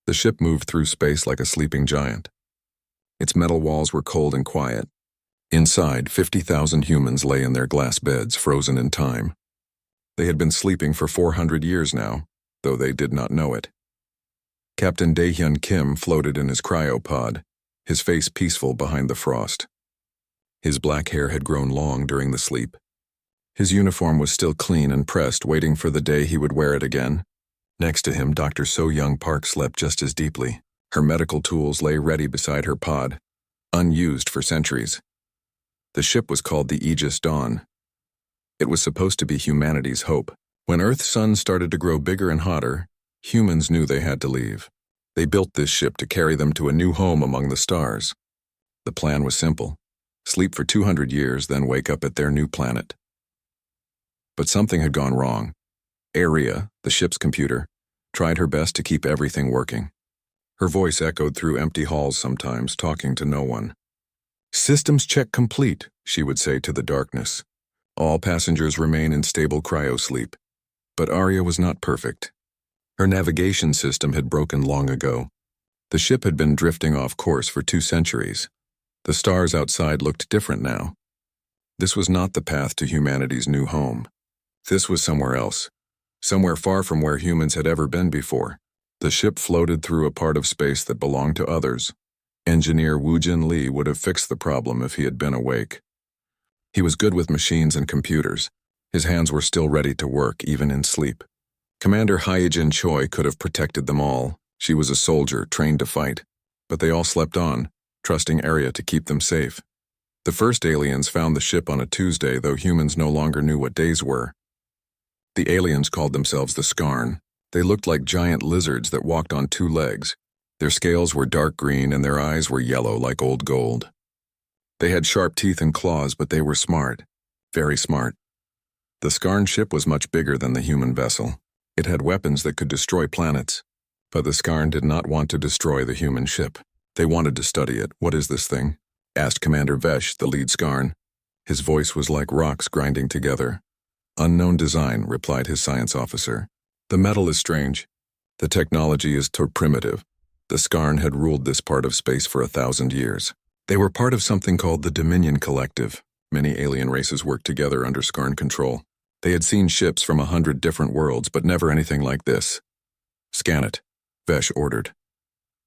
The ship moved through space like a sleeping giant. Its metal walls were cold and quiet. Inside, 50,000 humans lay in their glass beds, frozen in time. They had been sleeping for 400 years now, though they did not know it. Captain Daehyun Kim floated in his cryopod, his face peaceful behind the frost. His black hair had grown long during the sleep. His uniform was still clean and pressed, waiting for the day he would wear it again. Next to him, Dr. So-Young Park slept just as deeply. Her medical tools lay ready beside her pod, unused for centuries. The ship was called the Aegis Dawn. It was supposed to be humanity's hope. When Earth's sun started to grow bigger and hotter, humans knew they had to leave. They built this ship to carry them to a new home among the stars. The plan was simple: sleep for 200 years, then wake up at their new planet. But something had gone wrong. Aria, the ship's computer, tried her best to keep everything working. Her voice echoed through empty halls sometimes, talking to no one. "Systems check complete," she would say to the darkness. "All passengers remain in stable cryosleep." But Aria was not perfect. Her navigation system had broken long ago. The ship had been drifting off course for 2 centuries. The stars outside looked different now. This was not the path to humanity's new home. This was somewhere else, somewhere far from where humans had ever been before. The ship floated through a part of space that belonged to others. Engineer Woojin Lee would have fixed the problem if he had been awake. He was good with machines and computers. His hands were still ready to work, even in sleep. Commander Hyejin Choi could have protected them all. She was a soldier, trained to fight. But they all slept on, trusting Aria to keep them safe. The first aliens found the ship on a Tuesday, though humans no longer knew what days were. The aliens called themselves the Skarn. They looked like giant lizards that walked on 2 legs. Their scales were dark green and their eyes were yellow like old gold. They had sharp teeth and claws, but they were smart. Very smart. The Skarn ship was much bigger than the human vessel. It had weapons that could destroy planets. But the Skarn did not want to destroy the human ship. They wanted to study it. "What is this thing?" asked Commander Vesh, the lead Skarn. His voice was like rocks grinding together. "Unknown design," replied his science officer. "The metal is strange. The technology is too primitive." The Skarn had ruled this part of space for 1,000 years. They were part of something called the Dominion Collective. Many alien races worked together under Skarn control. They had seen ships from 100 different worlds, but never anything like this. "Scan it," Vesh ordered.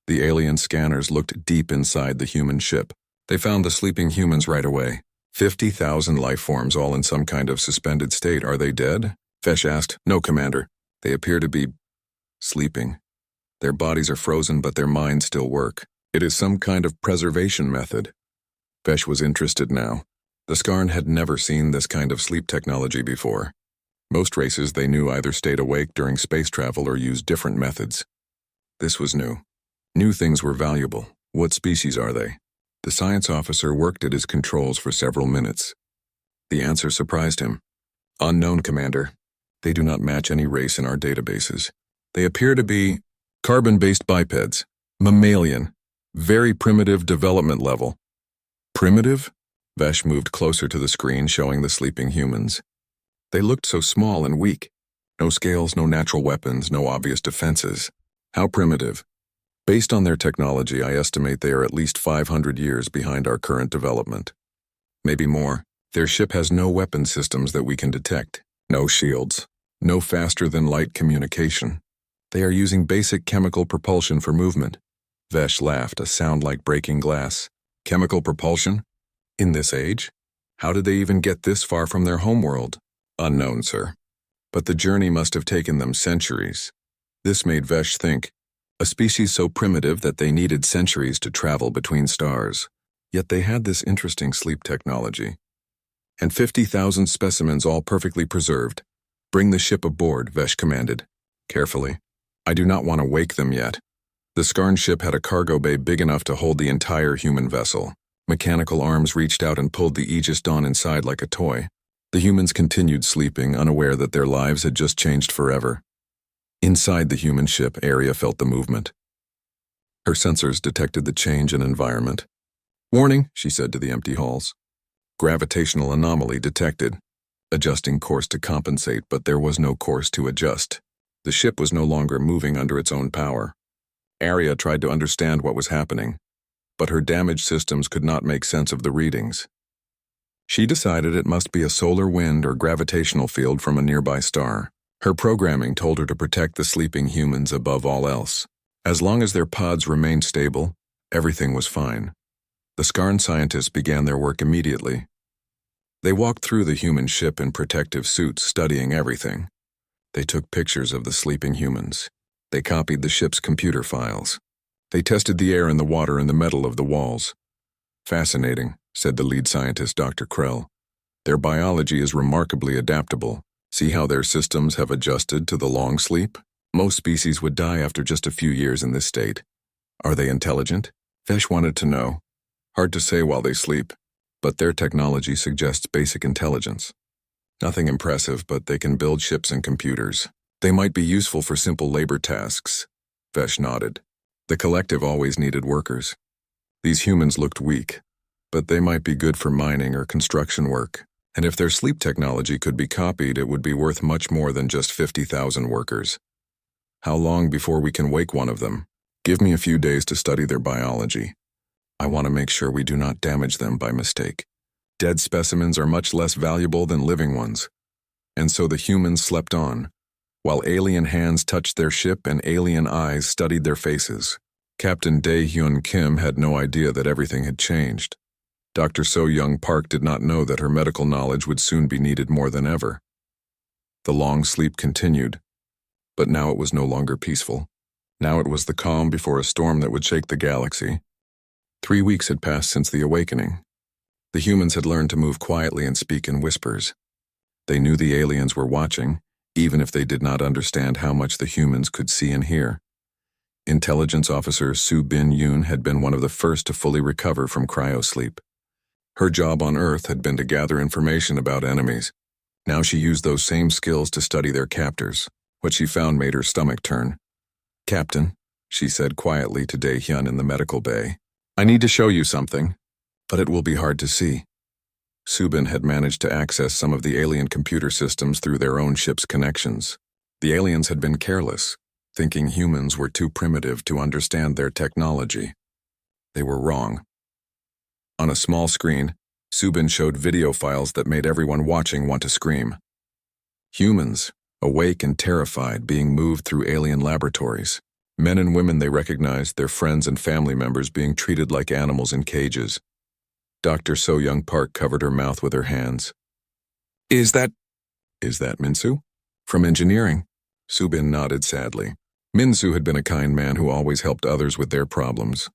The alien scanners looked deep inside the human ship. They found the sleeping humans right away. 50,000 life forms, all in some kind of suspended state. "Are they dead?" Vesh asked. "No, Commander. They appear to be sleeping. Their bodies are frozen, but their minds still work. It is some kind of preservation method." Vesh was interested now. The Skarn had never seen this kind of sleep technology before. Most races they knew either stayed awake during space travel or used different methods. This was new. New things were valuable. "What species are they?" The science officer worked at his controls for several minutes. The answer surprised him. "Unknown, Commander. They do not match any race in our databases. They appear to be carbon-based bipeds, mammalian, very primitive development level." "Primitive?" Vesh moved closer to the screen, showing the sleeping humans. They looked so small and weak. No scales, no natural weapons, no obvious defenses. "How primitive?" "Based on their technology, I estimate they are at least 500 years behind our current development. Maybe more. Their ship has no weapon systems that we can detect. No shields. No faster-than-light communication. They are using basic chemical propulsion for movement." Vesh laughed, a sound like breaking glass. "Chemical propulsion? In this age? How did they even get this far from their homeworld?" "Unknown, sir. But the journey must have taken them centuries." This made Vesh think. A species so primitive that they needed centuries to travel between stars. Yet they had this interesting sleep technology. "And 50,000 specimens all perfectly preserved. Bring the ship aboard," Vesh commanded. "Carefully. I do not want to wake them yet." The Skarn ship had a cargo bay big enough to hold the entire human vessel. Mechanical arms reached out and pulled the Aegis Dawn inside like a toy. The humans continued sleeping, unaware that their lives had just changed forever. Inside the human ship, Aria felt the movement. Her sensors detected the change in environment. "Warning," she said to the empty halls. "Gravitational anomaly detected." Adjusting course to compensate, but there was no course to adjust. The ship was no longer moving under its own power. Arya tried to understand what was happening, but her damaged systems could not make sense of the readings. She decided it must be a solar wind or gravitational field from a nearby star. Her programming told her to protect the sleeping humans above all else. As long as their pods remained stable, everything was fine. The Skarn scientists began their work immediately. They walked through the human ship in protective suits, studying everything. They took pictures of the sleeping humans. They copied the ship's computer files. They tested the air and the water and the metal of the walls. Fascinating, said the lead scientist, Dr. Krell. Their biology is remarkably adaptable. See how their systems have adjusted to the long sleep? Most species would die after just a few years in this state. Are they intelligent? Fesh wanted to know. Hard to say while they sleep, but their technology suggests basic intelligence. Nothing impressive, but they can build ships and computers. They might be useful for simple labor tasks. Fesh nodded. The collective always needed workers. These humans looked weak, but they might be good for mining or construction work. And if their sleep technology could be copied, it would be worth much more than just 50,000 workers. How long before we can wake one of them? Give me a few days to study their biology. I want to make sure we do not damage them by mistake. Dead specimens are much less valuable than living ones. And so the humans slept on, while alien hands touched their ship and alien eyes studied their faces. Captain Dae-Hyun Kim had no idea that everything had changed. Dr. So-Young Park did not know that her medical knowledge would soon be needed more than ever. The long sleep continued, but now it was no longer peaceful. Now it was the calm before a storm that would shake the galaxy. 3 weeks had passed since the awakening. The humans had learned to move quietly and speak in whispers. They knew the aliens were watching, even if they did not understand how much the humans could see and hear. Intelligence Officer Soo Bin-yoon had been one of the first to fully recover from cryosleep. Her job on Earth had been to gather information about enemies. Now she used those same skills to study their captors. What she found made her stomach turn. "Captain," she said quietly to Dae-Hyun in the medical bay, "I need to show you something, but it will be hard to see." Subin had managed to access some of the alien computer systems through their own ship's connections. The aliens had been careless, thinking humans were too primitive to understand their technology. They were wrong. On a small screen, Subin showed video files that made everyone watching want to scream. Humans, awake and terrified, being moved through alien laboratories. Men and women they recognized, their friends and family members being treated like animals in cages. Dr. So-Young Park covered her mouth with her hands. Is that Minsu? From engineering?" Subin nodded sadly. Minsu had been a kind man who always helped others with their problems.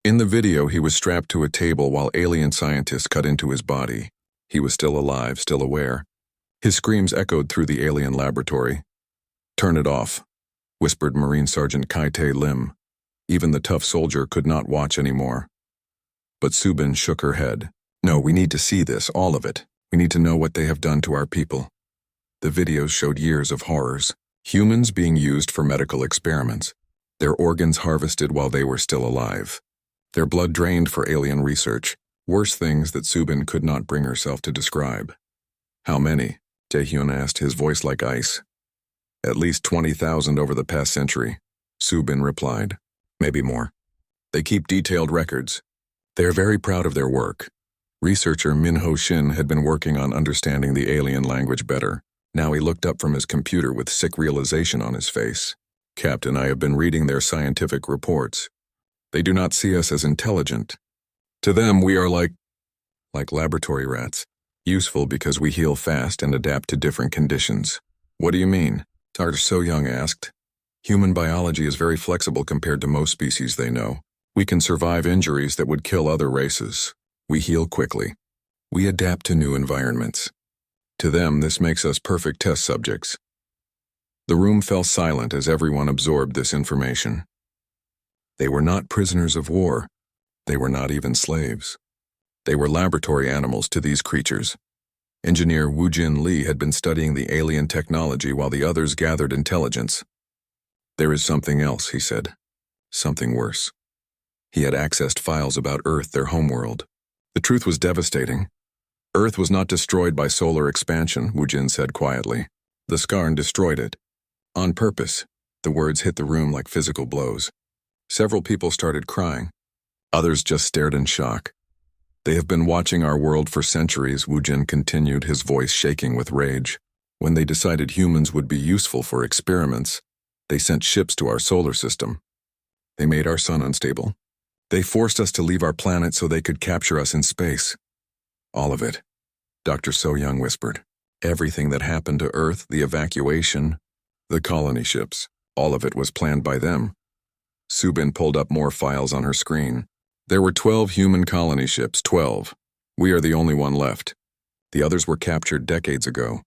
In the video, he was strapped to a table while alien scientists cut into his body. He was still alive, still aware. His screams echoed through the alien laboratory. "Turn it off," whispered Marine Sergeant Kai-Tae Lim. Even the tough soldier could not watch anymore. But Subin shook her head. "No, we need to see this, all of it. We need to know what they have done to our people." The videos showed years of horrors. Humans being used for medical experiments. Their organs harvested while they were still alive. Their blood drained for alien research. Worse things that Subin could not bring herself to describe. "How many?" Dae-Hyun asked, his voice like ice. "At least 20,000 over the past century," Subin replied. "Maybe more. They keep detailed records. They are very proud of their work." Researcher Min Ho Shin had been working on understanding the alien language better. Now he looked up from his computer with sick realization on his face. "Captain, I have been reading their scientific reports. They do not see us as intelligent. To them, we are like laboratory rats, useful because we heal fast and adapt to different conditions." "What do you mean?" Dr. So-Young asked. "Human biology is very flexible compared to most species they know. We can survive injuries that would kill other races. We heal quickly. We adapt to new environments. To them, this makes us perfect test subjects." The room fell silent as everyone absorbed this information. They were not prisoners of war. They were not even slaves. They were laboratory animals to these creatures. Engineer Woo-Jin Lee had been studying the alien technology while the others gathered intelligence. "There is something else," he said. "Something worse." He had accessed files about Earth, their homeworld. The truth was devastating. Earth was not destroyed by solar expansion, Woo-Jin said quietly. The Skarn destroyed it. On purpose. The words hit the room like physical blows. Several people started crying. Others just stared in shock. They have been watching our world for centuries, Wujin continued, his voice shaking with rage. When they decided humans would be useful for experiments, they sent ships to our solar system. They made our sun unstable. They forced us to leave our planet so they could capture us in space. All of it, Dr. So Young whispered. Everything that happened to Earth, the evacuation, the colony ships, all of it was planned by them. Subin pulled up more files on her screen. There were 12 human colony ships, 12. We are the only one left. The others were captured decades ago.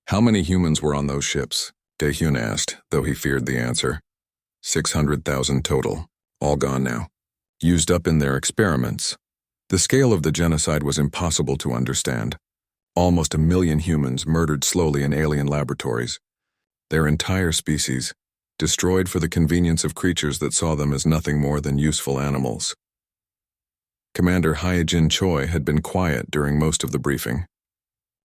How many humans were on those ships? Daehyun asked, though he feared the answer. 600,000 total, all gone now. Used up in their experiments. The scale of the genocide was impossible to understand. Almost 1 million humans murdered slowly in alien laboratories. Their entire species, destroyed for the convenience of creatures that saw them as nothing more than useful animals. Commander Hyejin Choi had been quiet during most of the briefing.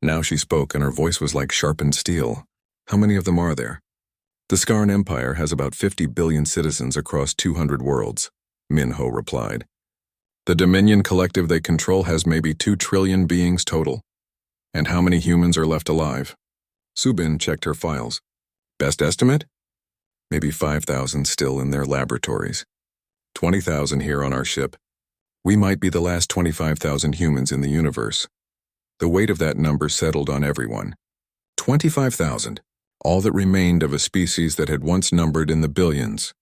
Now she spoke and her voice was like sharpened steel. How many of them are there? The Skarn Empire has about 50 billion citizens across 200 worlds, Minho replied. The Dominion collective they control has maybe 2 trillion beings total. And how many humans are left alive? Subin checked her files. Best estimate? Maybe 5,000 still in their laboratories. 20,000 here on our ship. We might be the last 25,000 humans in the universe. The weight of that number settled on everyone. 25,000. All that remained of a species that had once numbered in the billions.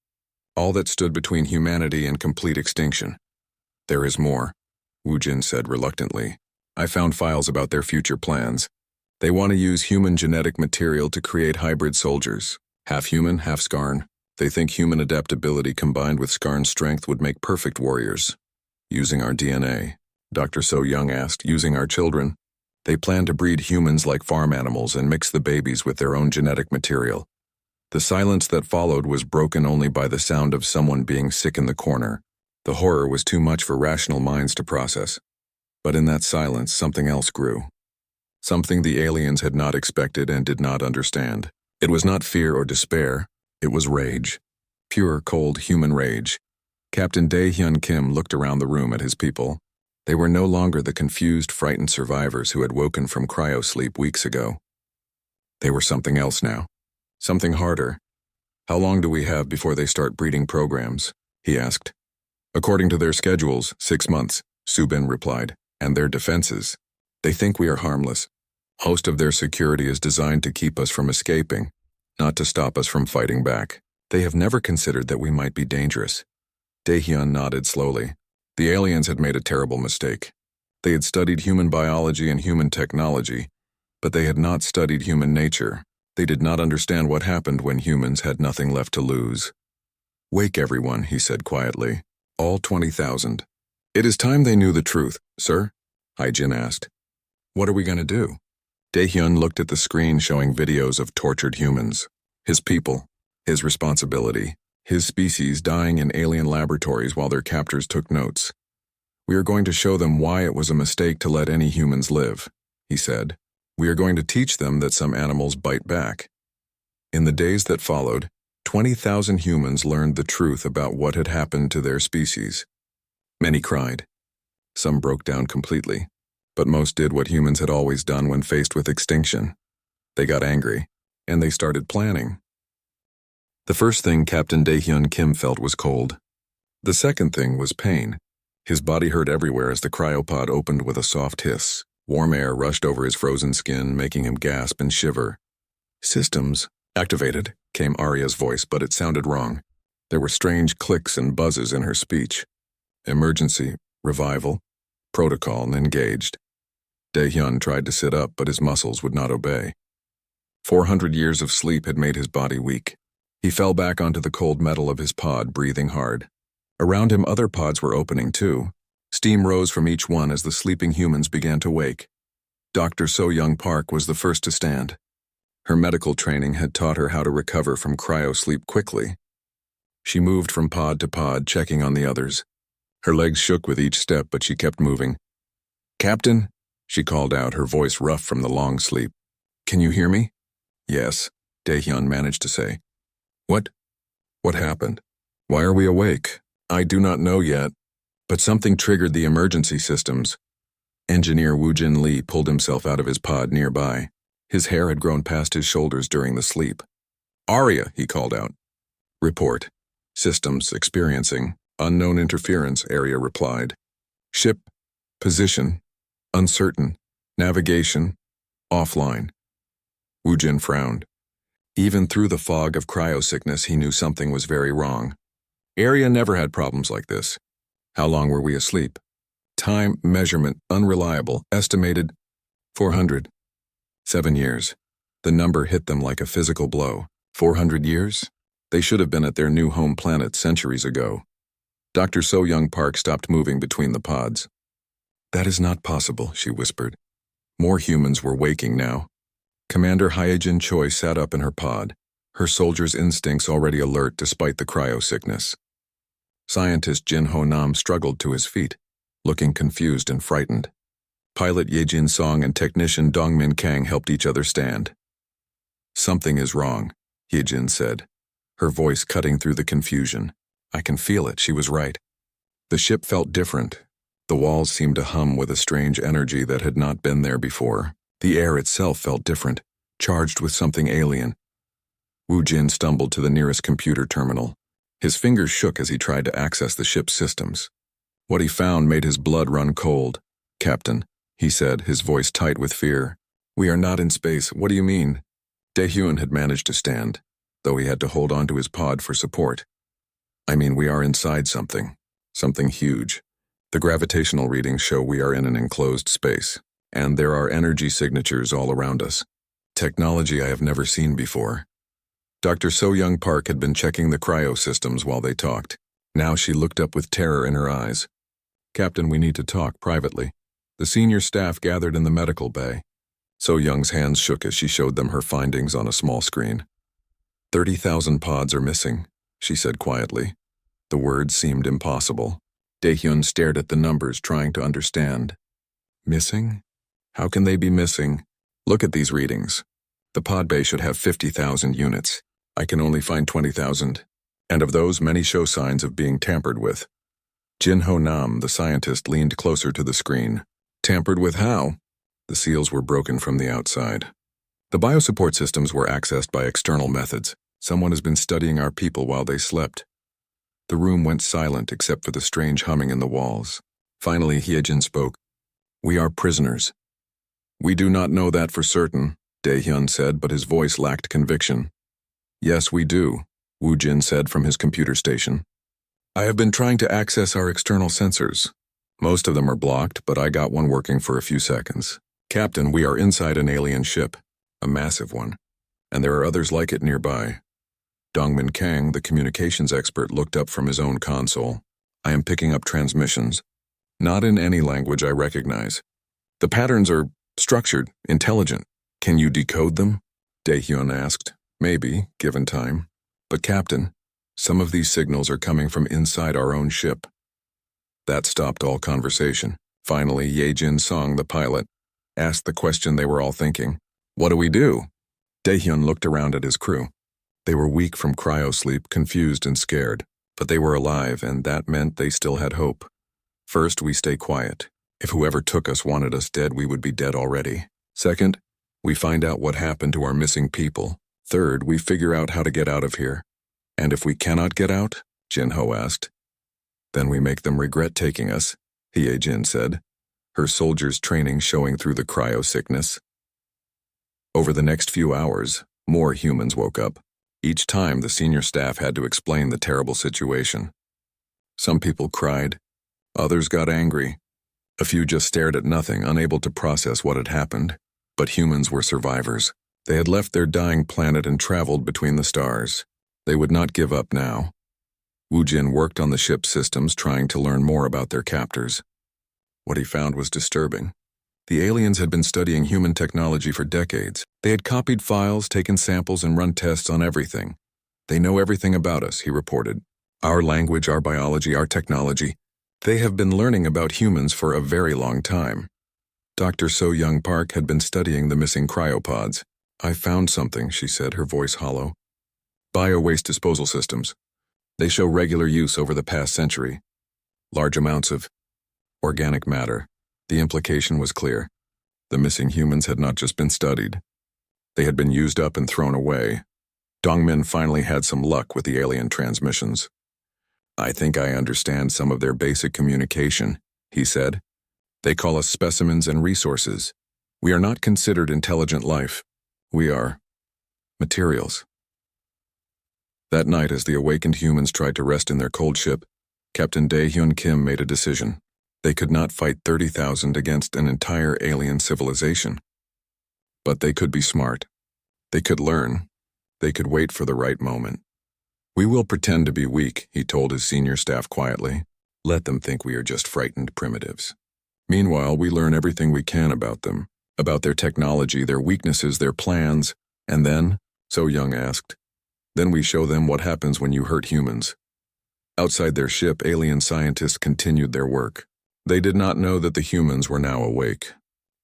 All that stood between humanity and complete extinction. There is more, Wujin said reluctantly. I found files about their future plans. They want to use human genetic material to create hybrid soldiers. Half human, half Skarn. They think human adaptability combined with Skarn strength would make perfect warriors. Using our DNA, Dr. So Young asked, using our children. They plan to breed humans like farm animals and mix the babies with their own genetic material. The silence that followed was broken only by the sound of someone being sick in the corner. The horror was too much for rational minds to process. But in that silence, something else grew. Something the aliens had not expected and did not understand. It was not fear or despair. It was rage. Pure, cold human rage. Captain Daehyun Kim looked around the room at his people. They were no longer the confused, frightened survivors who had woken from cryo sleep weeks ago. They were something else now. Something harder. How long do we have before they start breeding programs? He asked. According to their schedules, 6 months, Subin replied. And their defenses. They think we are harmless. Most of their security is designed to keep us from escaping, not to stop us from fighting back. They have never considered that we might be dangerous. Daehyun nodded slowly. The aliens had made a terrible mistake. They had studied human biology and human technology, but they had not studied human nature. They did not understand what happened when humans had nothing left to lose. Wake everyone, he said quietly. All 20,000. It is time they knew the truth, sir, Hyejin asked. What are we going to do? Daehyun looked at the screen showing videos of tortured humans. His people, his responsibility, his species dying in alien laboratories while their captors took notes. We are going to show them why it was a mistake to let any humans live, he said. We are going to teach them that some animals bite back. In the days that followed, 20,000 humans learned the truth about what had happened to their species. Many cried. Some broke down completely, but most did what humans had always done when faced with extinction. They got angry, and they started planning. The first thing Captain Daehyun Kim felt was cold. The second thing was pain. His body hurt everywhere as the cryopod opened with a soft hiss. Warm air rushed over his frozen skin, making him gasp and shiver. Systems activated, came Arya's voice, but it sounded wrong. There were strange clicks and buzzes in her speech. Emergency, revival, protocol, engaged. Daehyun tried to sit up, but his muscles would not obey. 400 years of sleep had made his body weak. He fell back onto the cold metal of his pod, breathing hard. Around him, other pods were opening too. Steam rose from each one as the sleeping humans began to wake. Dr. So-Young Park was the first to stand. Her medical training had taught her how to recover from cryo-sleep quickly. She moved from pod to pod, checking on the others. Her legs shook with each step, but she kept moving. "Captain," she called out, her voice rough from the long sleep. "Can you hear me?" "Yes," Daehyun managed to say. What happened?" Why are we awake? I do not know yet, but something triggered the emergency systems. Engineer Woojin Lee pulled himself out of his pod nearby. His hair had grown past his shoulders during the sleep. Arya, he called out. Report. Systems experiencing unknown interference, Arya replied. Ship. Position. Uncertain. Navigation. Offline. Woojin frowned. Even through the fog of cryo-sickness, he knew something was very wrong. Arya never had problems like this. How long were we asleep? Time measurement unreliable, estimated 400. 7 years. The number hit them like a physical blow. 400 years? They should have been at their new home planet centuries ago. Dr. So-Young Park stopped moving between the pods. That is not possible, she whispered. More humans were waking now. Commander Hyejin Choi sat up in her pod, her soldier's instincts already alert despite the cryo-sickness. Scientist Jin Ho Nam struggled to his feet, looking confused and frightened. Pilot Yejin Song and technician Dongmin Kang helped each other stand. Something is wrong, Yejin said, her voice cutting through the confusion. I can feel it, she was right. The ship felt different. The walls seemed to hum with a strange energy that had not been there before. The air itself felt different, charged with something alien. Woojin stumbled to the nearest computer terminal. His fingers shook as he tried to access the ship's systems. What he found made his blood run cold. Captain, he said, his voice tight with fear. We are not in space. What do you mean? Daehyun had managed to stand, though he had to hold on to his pod for support. I mean, we are inside something huge. The gravitational readings show we are in an enclosed space, and there are energy signatures all around us. Technology I have never seen before. Dr. So-Young Park had been checking the cryo systems while they talked. Now she looked up with terror in her eyes. Captain, we need to talk privately. The senior staff gathered in the medical bay. So-Young's hands shook as she showed them her findings on a small screen. 30,000 pods are missing, she said quietly. The words seemed impossible. Daehyun stared at the numbers, trying to understand. Missing? How can they be missing? Look at these readings. The pod bay should have 50,000 units. I can only find 20,000. And of those, many show signs of being tampered with. Jin Ho Nam, the scientist, leaned closer to the screen. Tampered with how? The seals were broken from the outside. The biosupport systems were accessed by external methods. Someone has been studying our people while they slept. The room went silent except for the strange humming in the walls. Finally, Hyejin spoke. We are prisoners. We do not know that for certain, Daehyun said, but his voice lacked conviction. Yes, we do, Woojin said from his computer station. I have been trying to access our external sensors. Most of them are blocked, but I got one working for a few seconds. Captain, we are inside an alien ship, a massive one, and there are others like it nearby. Dongmin Kang, the communications expert, looked up from his own console. I am picking up transmissions. Not in any language I recognize. The patterns are structured, intelligent. Can you decode them? Daehyun asked. Maybe, given time. But Captain, some of these signals are coming from inside our own ship. That stopped all conversation. Finally, Yejin Song, the pilot, asked the question they were all thinking. What do we do? Daehyun looked around at his crew. They were weak from cryo-sleep, confused and scared. But they were alive, and that meant they still had hope. First, we stay quiet. If whoever took us wanted us dead, we would be dead already. Second, we find out what happened to our missing people. Third, we figure out how to get out of here. And if we cannot get out, Jin-Ho asked. Then we make them regret taking us, Hyejin said, her soldiers' training showing through the cryo-sickness. Over the next few hours, more humans woke up. Each time, the senior staff had to explain the terrible situation. Some people cried. Others got angry. A few just stared at nothing, unable to process what had happened. But humans were survivors. They had left their dying planet and traveled between the stars. They would not give up now. Woojin worked on the ship's systems, trying to learn more about their captors. What he found was disturbing. The aliens had been studying human technology for decades. They had copied files, taken samples, and run tests on everything. They know everything about us, he reported. Our language, our biology, our technology. They have been learning about humans for a very long time. Dr. So-Young Park had been studying the missing cryopods. I found something, she said, her voice hollow. Bio-waste disposal systems. They show regular use over the past century. Large amounts of organic matter. The implication was clear. The missing humans had not just been studied. They had been used up and thrown away. Dongmin finally had some luck with the alien transmissions. "I think I understand some of their basic communication," he said. "They call us specimens and resources. We are not considered intelligent life. We are materials." That night, as the awakened humans tried to rest in their cold ship, Captain Dae-hyun Kim made a decision. They could not fight 30,000 against an entire alien civilization. But they could be smart. They could learn. They could wait for the right moment. "We will pretend to be weak," he told his senior staff quietly. "Let them think we are just frightened primitives. Meanwhile, we learn everything we can about them, about their technology, their weaknesses, their plans, and then," So Young asked, "then we show them what happens when you hurt humans." Outside their ship, alien scientists continued their work. They did not know that the humans were now awake.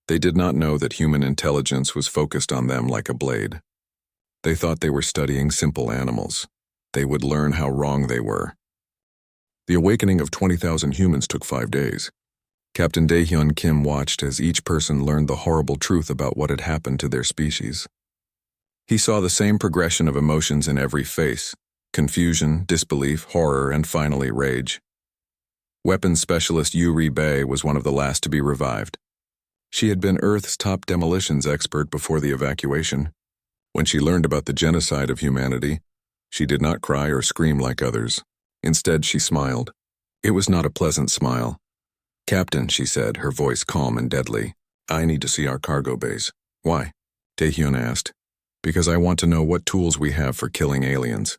They did not know that human intelligence was focused on them like a blade. They thought they were studying simple animals. They would learn how wrong they were. The awakening of 20,000 humans took 5 days. Captain Dae-hyun Kim watched as each person learned the horrible truth about what had happened to their species. He saw the same progression of emotions in every face: confusion, disbelief, horror, and finally rage. Weapons specialist Yuri Bae was one of the last to be revived. She had been Earth's top demolitions expert before the evacuation. When she learned about the genocide of humanity, she did not cry or scream like others. Instead, she smiled. It was not a pleasant smile. "Captain," she said, her voice calm and deadly, "I need to see our cargo base." "Why?" Tae-hyun asked. "Because I want to know what tools we have for killing aliens."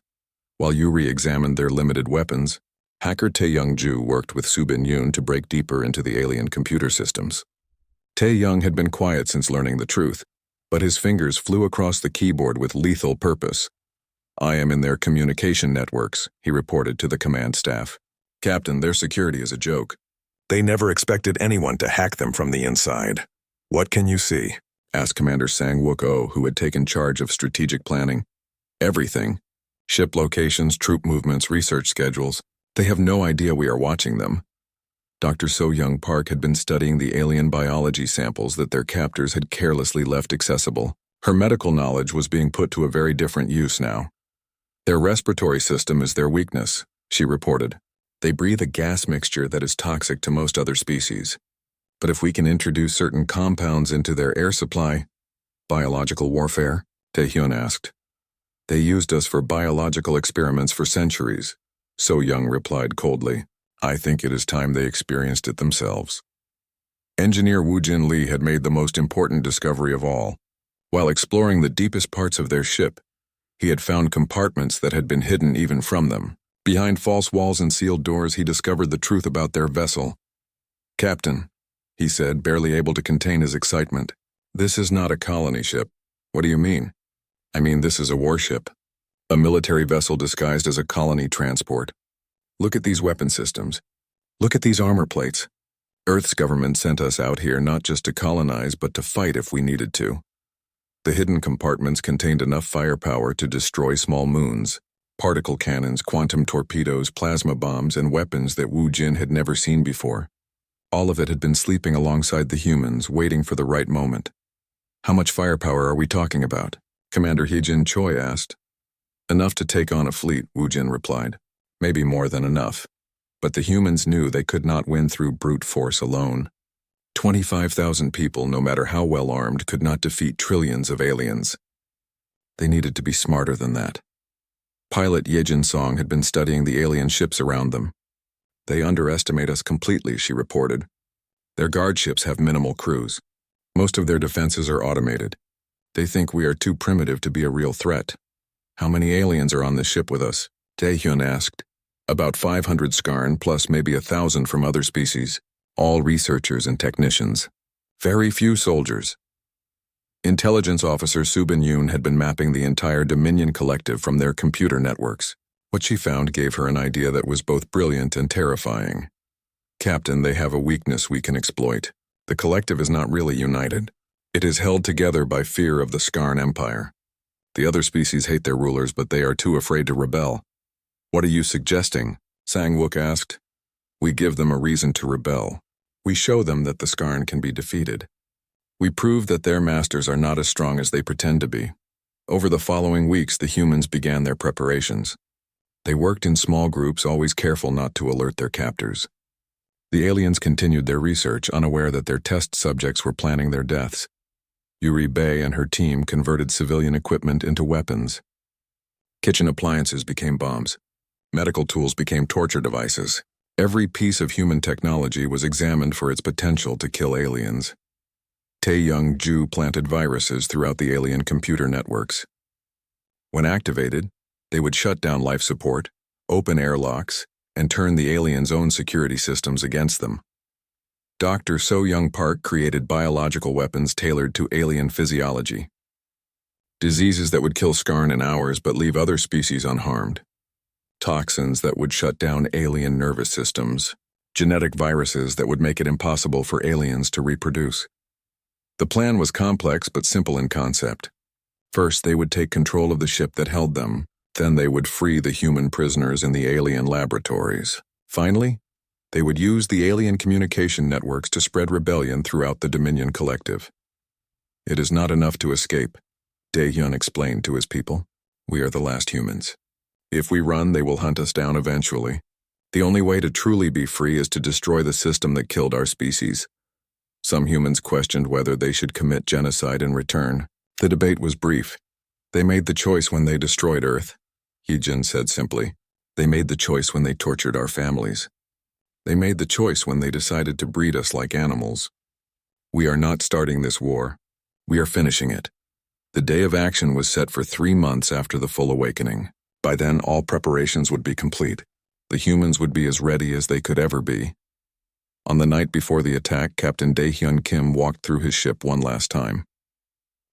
While Yuri examined their limited weapons, hacker Tae-young-ju worked with Subin-yoon to break deeper into the alien computer systems. Tae-young had been quiet since learning the truth, but his fingers flew across the keyboard with lethal purpose. "I am in their communication networks," he reported to the command staff. "Captain, their security is a joke. They never expected anyone to hack them from the inside." "What can you see?" asked Commander Sang-wook-oh, who had taken charge of strategic planning. "Everything. Ship locations, troop movements, research schedules. They have no idea we are watching them." Dr. So-young Park had been studying the alien biology samples that their captors had carelessly left accessible. Her medical knowledge was being put to a very different use now. "Their respiratory system is their weakness," she reported. "They breathe a gas mixture that is toxic to most other species. But if we can introduce certain compounds into their air supply—" "Biological warfare?" Tae-hyun asked. "They used us for biological experiments for centuries," So-young replied coldly. "I think it is time they experienced it themselves." Engineer Woo-jin Lee had made the most important discovery of all. While exploring the deepest parts of their ship, he had found compartments that had been hidden even from them. Behind false walls and sealed doors, he discovered the truth about their vessel. "Captain," he said, barely able to contain his excitement, "this is not a colony ship." "What do you mean?" "I mean, this is a warship. A military vessel disguised as a colony transport. Look at these weapon systems. Look at these armor plates. Earth's government sent us out here not just to colonize, but to fight if we needed to." The hidden compartments contained enough firepower to destroy small moons, particle cannons, quantum torpedoes, plasma bombs, and weapons that Wu Jin had never seen before. All of it had been sleeping alongside the humans, waiting for the right moment. "How much firepower are we talking about?" Commander Hee-jin Choi asked. "Enough to take on a fleet," Wu Jin replied. "Maybe more than enough." But the humans knew they could not win through brute force alone. 25,000 people, no matter how well armed, could not defeat trillions of aliens. They needed to be smarter than that. Pilot Yejin Song had been studying the alien ships around them. "They underestimate us completely," she reported. "Their guard ships have minimal crews. Most of their defenses are automated. They think we are too primitive to be a real threat." "How many aliens are on this ship with us?" Tae-hyun asked. "About 500 Skarn, plus maybe 1,000 from other species. All researchers and technicians. Very few soldiers." Intelligence officer Subin-yoon had been mapping the entire Dominion collective from their computer networks. What she found gave her an idea that was both brilliant and terrifying. "Captain, they have a weakness we can exploit. The collective is not really united. It is held together by fear of the Skarn Empire. The other species hate their rulers, but they are too afraid to rebel. What are you suggesting? Sang-wook asked. We give them a reason to rebel. We show them that the Skarn can be defeated. We prove that their masters are not as strong as they pretend to be. Over the following weeks, the humans began their preparations. They worked in small groups, always careful not to alert their captors. The aliens continued their research, unaware that their test subjects were planning their deaths. Yuri Bay and her team converted civilian equipment into weapons. Kitchen appliances became bombs. Medical tools became torture devices. Every piece of human technology was examined for its potential to kill aliens. Tae-young-ju planted viruses throughout the alien computer networks. When activated, they would shut down life support, open airlocks, and turn the aliens' own security systems against them. Dr. So-young Park created biological weapons tailored to alien physiology. Diseases that would kill Skarn in hours but leave other species unharmed. Toxins that would shut down alien nervous systems. Genetic viruses that would make it impossible for aliens to reproduce. The plan was complex but simple in concept. First, they would take control of the ship that held them. Then they would free the human prisoners in the alien laboratories. Finally, they would use the alien communication networks to spread rebellion throughout the Dominion Collective. It is not enough to escape, Dae-hyun explained to his people. We are the last humans. If we run, they will hunt us down eventually. The only way to truly be free is to destroy the system that killed our species. Some humans questioned whether they should commit genocide in return. The debate was brief. They made the choice when they destroyed Earth. Hee-jin said simply. They made the choice when they tortured our families. They made the choice when they decided to breed us like animals. We are not starting this war. We are finishing it. The day of action was set for 3 months after the full awakening. By then, all preparations would be complete. The humans would be as ready as they could ever be. On the night before the attack, Captain Dae-hyun Kim walked through his ship one last time.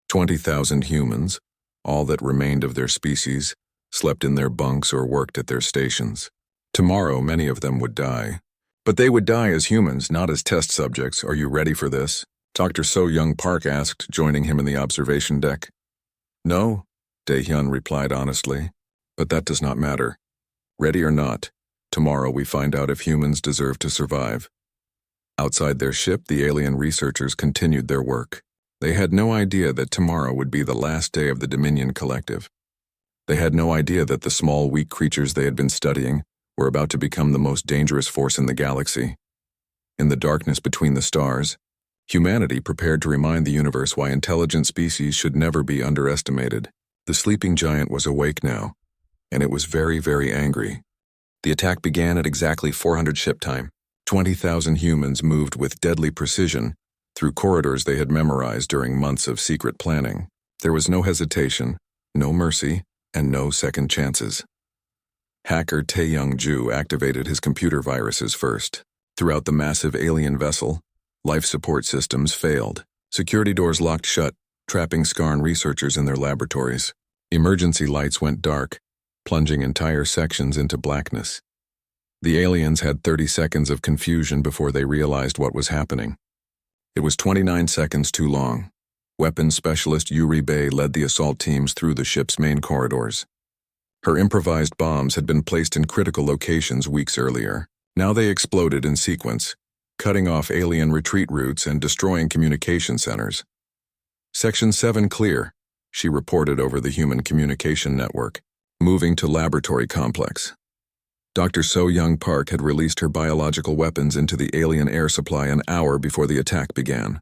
20,000 humans, all that remained of their species, slept in their bunks or worked at their stations. Tomorrow, many of them would die. But they would die as humans, not as test subjects. Are you ready for this? Dr. So-young Park asked, joining him in the observation deck. No, Dae-hyun replied honestly, but that does not matter. Ready or not, tomorrow we find out if humans deserve to survive. Outside their ship, the alien researchers continued their work. They had no idea that tomorrow would be the last day of the Dominion Collective. They had no idea that the small, weak creatures they had been studying were about to become the most dangerous force in the galaxy. In the darkness between the stars, humanity prepared to remind the universe why intelligent species should never be underestimated. The sleeping giant was awake now, and it was very, very angry. The attack began at exactly 400 ship time. 20,000 humans moved with deadly precision through corridors they had memorized during months of secret planning. There was no hesitation, no mercy, and no second chances. Hacker Tae-young-ju activated his computer viruses first. Throughout the massive alien vessel, life support systems failed. Security doors locked shut, trapping Skarn researchers in their laboratories. Emergency lights went dark, plunging entire sections into blackness. The aliens had 30 seconds of confusion before they realized what was happening. It was 29 seconds too long. Weapons specialist Yuri Bay led the assault teams through the ship's main corridors. Her improvised bombs had been placed in critical locations weeks earlier. Now they exploded in sequence, cutting off alien retreat routes and destroying communication centers. Section 7 clear, she reported over the human communication network, moving to laboratory complex. Dr. So-young Park had released her biological weapons into the alien air supply an hour before the attack began.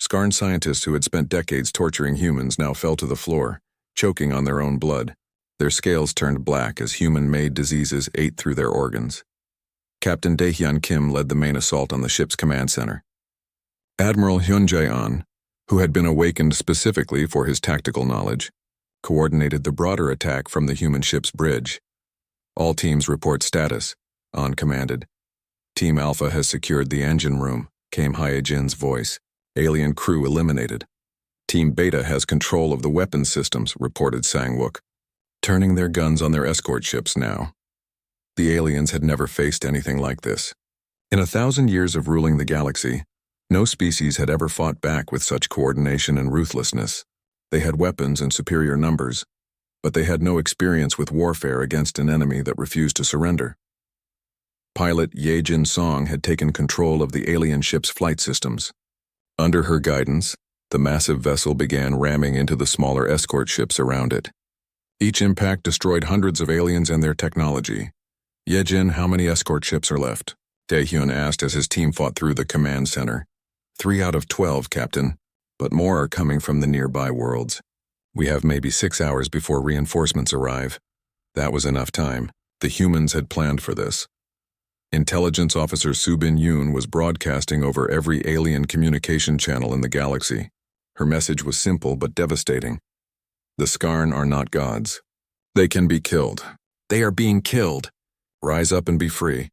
Skarn scientists who had spent decades torturing humans now fell to the floor, choking on their own blood. Their scales turned black as human-made diseases ate through their organs. Captain Dae-hyun Kim led the main assault on the ship's command center. Admiral Hyun Jae-an, who had been awakened specifically for his tactical knowledge, coordinated the broader attack from the human ship's bridge. All teams report status, On commanded. Team Alpha has secured the engine room, came Hyejin's voice. Alien crew eliminated. Team Beta has control of the weapons systems, reported Sang-wook, turning their guns on their escort ships now. The aliens had never faced anything like this. In 1,000 years of ruling the galaxy, no species had ever fought back with such coordination and ruthlessness. They had weapons in superior numbers, but they had no experience with warfare against an enemy that refused to surrender. Pilot Ye-Jin Song had taken control of the alien ship's flight systems. Under her guidance, the massive vessel began ramming into the smaller escort ships around it. Each impact destroyed hundreds of aliens and their technology. Ye-Jin, how many escort ships are left? Dae-hyun asked as his team fought through the command center. 3 out of 12, Captain, but more are coming from the nearby worlds. We have maybe 6 hours before reinforcements arrive. That was enough time. The humans had planned for this. Intelligence Officer Subin Yoon was broadcasting over every alien communication channel in the galaxy. Her message was simple but devastating. The Skarn are not gods. They can be killed. They are being killed. Rise up and be free.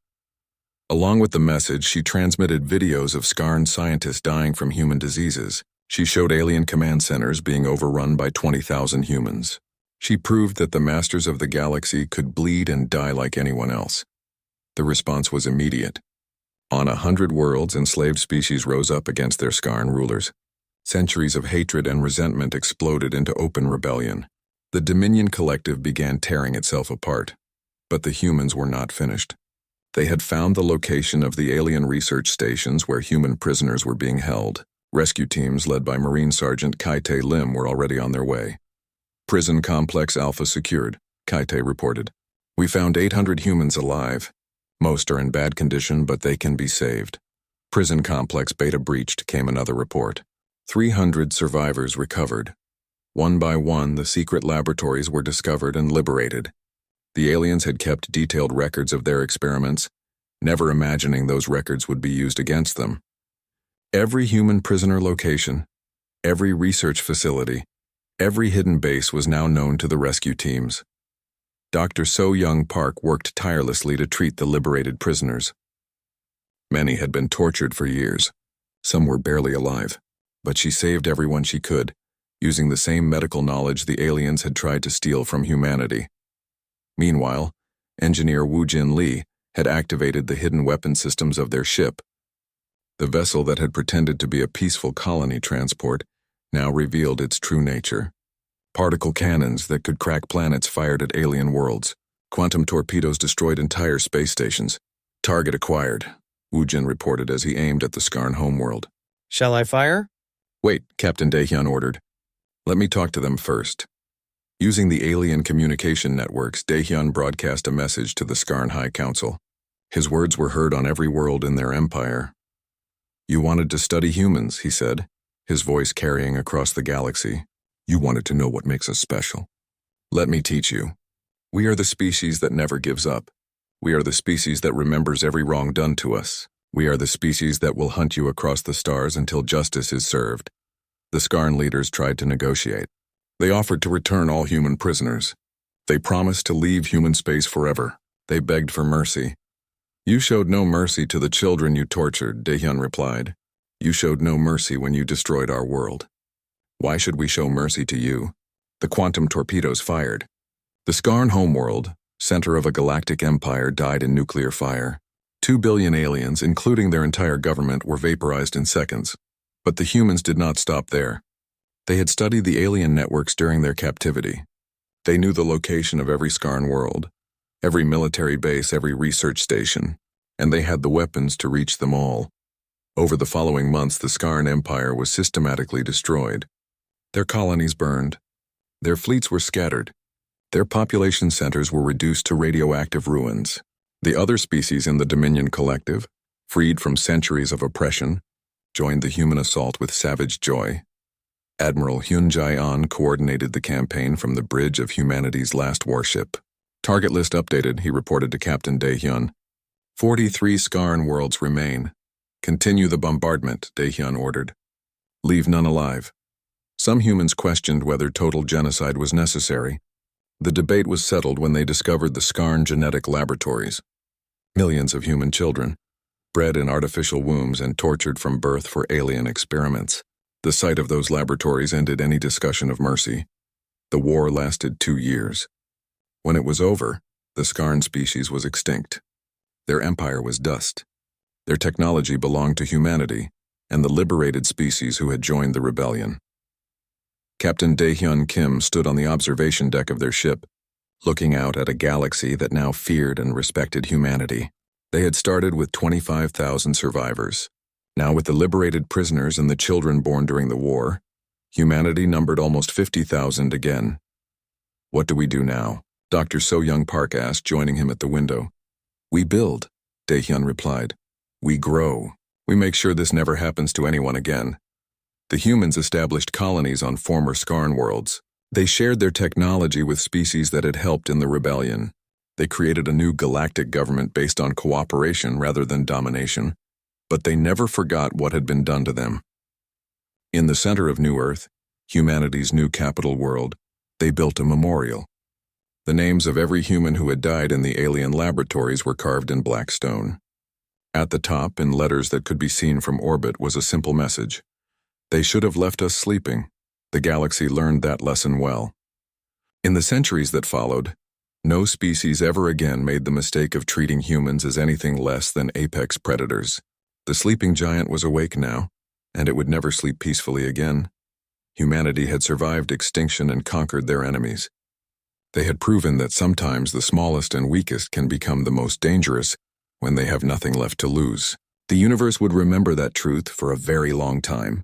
Along with the message, she transmitted videos of Skarn scientists dying from human diseases. She showed alien command centers being overrun by 20,000 humans. She proved that the masters of the galaxy could bleed and die like anyone else. The response was immediate. On 100 worlds, enslaved species rose up against their Skarn rulers. Centuries of hatred and resentment exploded into open rebellion. The Dominion Collective began tearing itself apart. But the humans were not finished. They had found the location of the alien research stations where human prisoners were being held. Rescue teams led by Marine Sergeant Kai-tae Lim were already on their way. Prison Complex Alpha secured, Kai-tae reported. We found 800 humans alive. Most are in bad condition, but they can be saved. Prison Complex Beta breached, came another report. 300 survivors recovered. One by one, the secret laboratories were discovered and liberated. The aliens had kept detailed records of their experiments, never imagining those records would be used against them. Every human prisoner location, every research facility, every hidden base was now known to the rescue teams. Dr. So-Young Park worked tirelessly to treat the liberated prisoners. Many had been tortured for years. Some were barely alive, but she saved everyone she could, using the same medical knowledge the aliens had tried to steal from humanity. Meanwhile, engineer Woo-Jin Lee had activated the hidden weapon systems of their ship. The vessel that had pretended to be a peaceful colony transport now revealed its true nature. Particle cannons that could crack planets fired at alien worlds. Quantum torpedoes destroyed entire space stations. Target acquired, Woo-Jin reported as he aimed at the Skarn homeworld. Shall I fire? Wait, Captain Dae-hyun ordered. Let me talk to them first. Using the alien communication networks, Dae-hyun broadcast a message to the Skarn High Council. His words were heard on every world in their empire. You wanted to study humans, he said, his voice carrying across the galaxy. You wanted to know what makes us special. Let me teach you. We are the species that never gives up. We are the species that remembers every wrong done to us. We are the species that will hunt you across the stars until justice is served. The Skarn leaders tried to negotiate. They offered to return all human prisoners. They promised to leave human space forever. They begged for mercy. You showed no mercy to the children you tortured, Dae-hyun replied. You showed no mercy when you destroyed our world. Why should we show mercy to you? The quantum torpedoes fired. The Skarn homeworld, center of a galactic empire, died in nuclear fire. 2 billion aliens, including their entire government, were vaporized in seconds. But the humans did not stop there. They had studied the alien networks during their captivity. They knew the location of every Skarn world, every military base, every research station, and they had the weapons to reach them all. Over the following months, the Skarn Empire was systematically destroyed. Their colonies burned. Their fleets were scattered. Their population centers were reduced to radioactive ruins. The other species in the Dominion Collective, freed from centuries of oppression, joined the human assault with savage joy. Admiral Hyun Jae-on coordinated the campaign from the bridge of humanity's last warship. Target list updated, he reported to Captain Dae-hyun. 43 Skarn worlds remain. Continue the bombardment, Dae-hyun ordered. Leave none alive. Some humans questioned whether total genocide was necessary. The debate was settled when they discovered the Skarn genetic laboratories. Millions of human children, bred in artificial wombs and tortured from birth for alien experiments. The sight of those laboratories ended any discussion of mercy. The war lasted 2 years. When it was over, the Skarn species was extinct. Their empire was dust. Their technology belonged to humanity and the liberated species who had joined the rebellion. Captain Daehyun Kim stood on the observation deck of their ship, looking out at a galaxy that now feared and respected humanity. They had started with 25,000 survivors. Now, with the liberated prisoners and the children born during the war, humanity numbered almost 50,000 again. "What do we do now?" Dr. So-Young Park asked, joining him at the window. "We build," Daehyun replied. "We grow. We make sure this never happens to anyone again." The humans established colonies on former Skarn worlds. They shared their technology with species that had helped in the rebellion. They created a new galactic government based on cooperation rather than domination, but they never forgot what had been done to them. In the center of New Earth, humanity's new capital world, they built a memorial. The names of every human who had died in the alien laboratories were carved in black stone. At the top, in letters that could be seen from orbit, was a simple message. They should have left us sleeping. The galaxy learned that lesson well. In the centuries that followed, no species ever again made the mistake of treating humans as anything less than apex predators. The sleeping giant was awake now, and it would never sleep peacefully again. Humanity had survived extinction and conquered their enemies. They had proven that sometimes the smallest and weakest can become the most dangerous when they have nothing left to lose. The universe would remember that truth for a very long time.